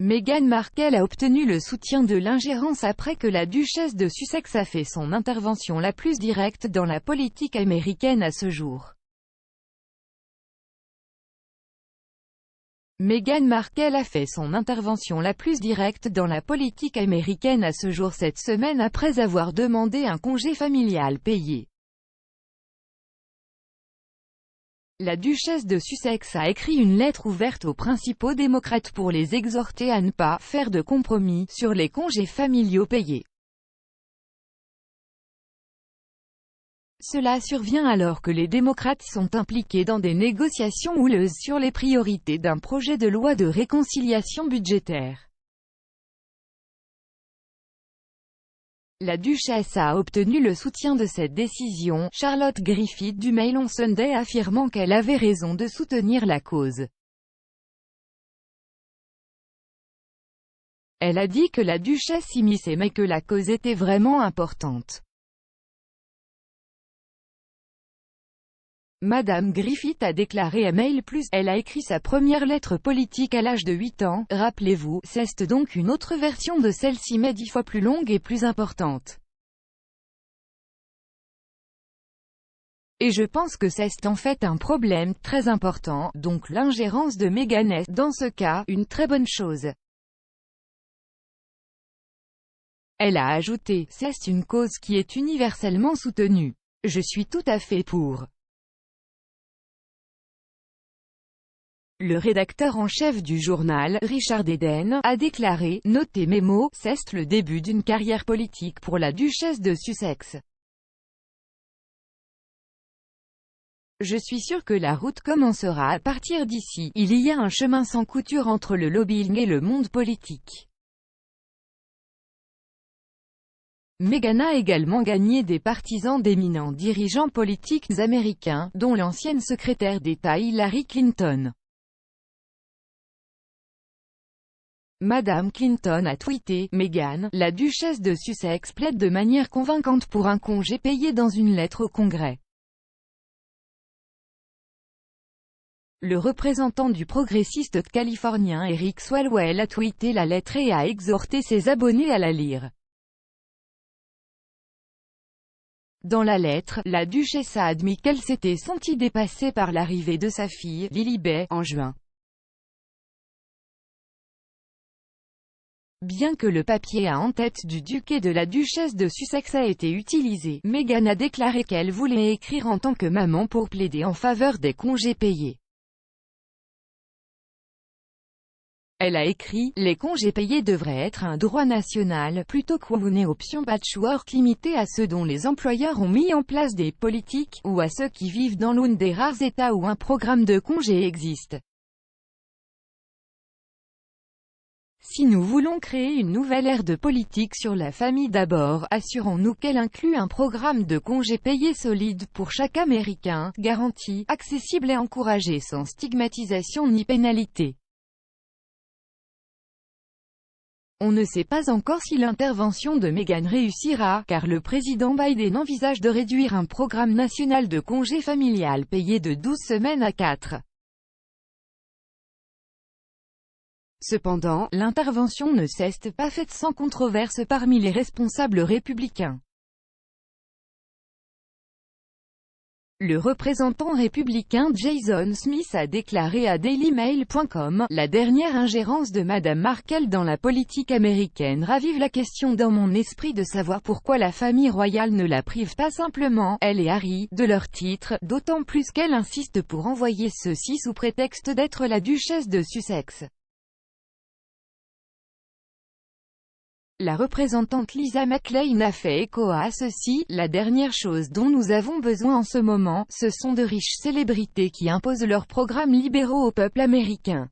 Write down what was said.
Meghan Markle a obtenu le soutien de l'ingérence après que la duchesse de Sussex a fait son intervention la plus directe dans la politique américaine à ce jour. Meghan Markle a fait son intervention la plus directe dans la politique américaine à ce jour cette semaine après avoir demandé un congé familial payé. La duchesse de Sussex a écrit une lettre ouverte aux principaux démocrates pour les exhorter à ne pas faire de compromis sur les congés familiaux payés. Cela survient alors que les démocrates sont impliqués dans des négociations houleuses sur les priorités d'un projet de loi de réconciliation budgétaire. La duchesse a obtenu le soutien de cette décision, Charlotte Griffith du Mail on Sunday affirmant qu'elle avait raison de soutenir la cause. Elle a dit que la duchesse s'immisçait mais que la cause était vraiment importante. Madame Griffith a déclaré à Mail+, elle a écrit sa première lettre politique à l'âge de 8 ans, rappelez-vous, c'est donc une autre version de celle-ci mais 10 fois plus longue et plus importante. Et je pense que c'est en fait un problème très important, donc l'ingérence de Meghan est, dans ce cas, une très bonne chose. Elle a ajouté, c'est une cause qui est universellement soutenue. Je suis tout à fait pour. Le rédacteur en chef du journal, Richard Eden, a déclaré « Notez mes mots, c'est le début d'une carrière politique pour la duchesse de Sussex. Je suis sûr que la route commencera à partir d'ici. Il y a un chemin sans couture entre le lobbying et le monde politique. » Meghan a également gagné des partisans d'éminents dirigeants politiques américains, dont l'ancienne secrétaire d'État Hillary Clinton. Madame Clinton a tweeté « Meghan, la duchesse de Sussex plaide de manière convaincante pour un congé payé dans une lettre au Congrès. » Le représentant du progressiste californien Eric Swalwell a tweeté la lettre et a exhorté ses abonnés à la lire. Dans la lettre, la duchesse a admis qu'elle s'était sentie dépassée par l'arrivée de sa fille, Lilibet, en juin. Bien que le papier à en-tête du duc et de la duchesse de Sussex a été utilisé, Meghan a déclaré qu'elle voulait écrire en tant que maman pour plaider en faveur des congés payés. Elle a écrit « Les congés payés devraient être un droit national, plutôt qu'une option patchwork limitée à ceux dont les employeurs ont mis en place des politiques, ou à ceux qui vivent dans l'un des rares États où un programme de congés existe. » Si nous voulons créer une nouvelle ère de politique sur la famille d'abord, assurons-nous qu'elle inclut un programme de congés payés solide pour chaque Américain, garanti, accessible et encouragé sans stigmatisation ni pénalité. On ne sait pas encore si l'intervention de Meghan réussira, car le président Biden envisage de réduire un programme national de congés familial payé de 12 semaines à 4. Cependant, l'intervention ne s'est pas faite sans controverse parmi les responsables républicains. Le représentant républicain Jason Smith a déclaré à DailyMail.com « La dernière ingérence de Madame Markle dans la politique américaine ravive la question dans mon esprit de savoir pourquoi la famille royale ne la prive pas simplement, elle et Harry, de leur titre, d'autant plus qu'elle insiste pour envoyer ceux-ci sous prétexte d'être la duchesse de Sussex. » La représentante Lisa McClain a fait écho à ceci, la dernière chose dont nous avons besoin en ce moment, ce sont de riches célébrités qui imposent leurs programmes libéraux au peuple américain.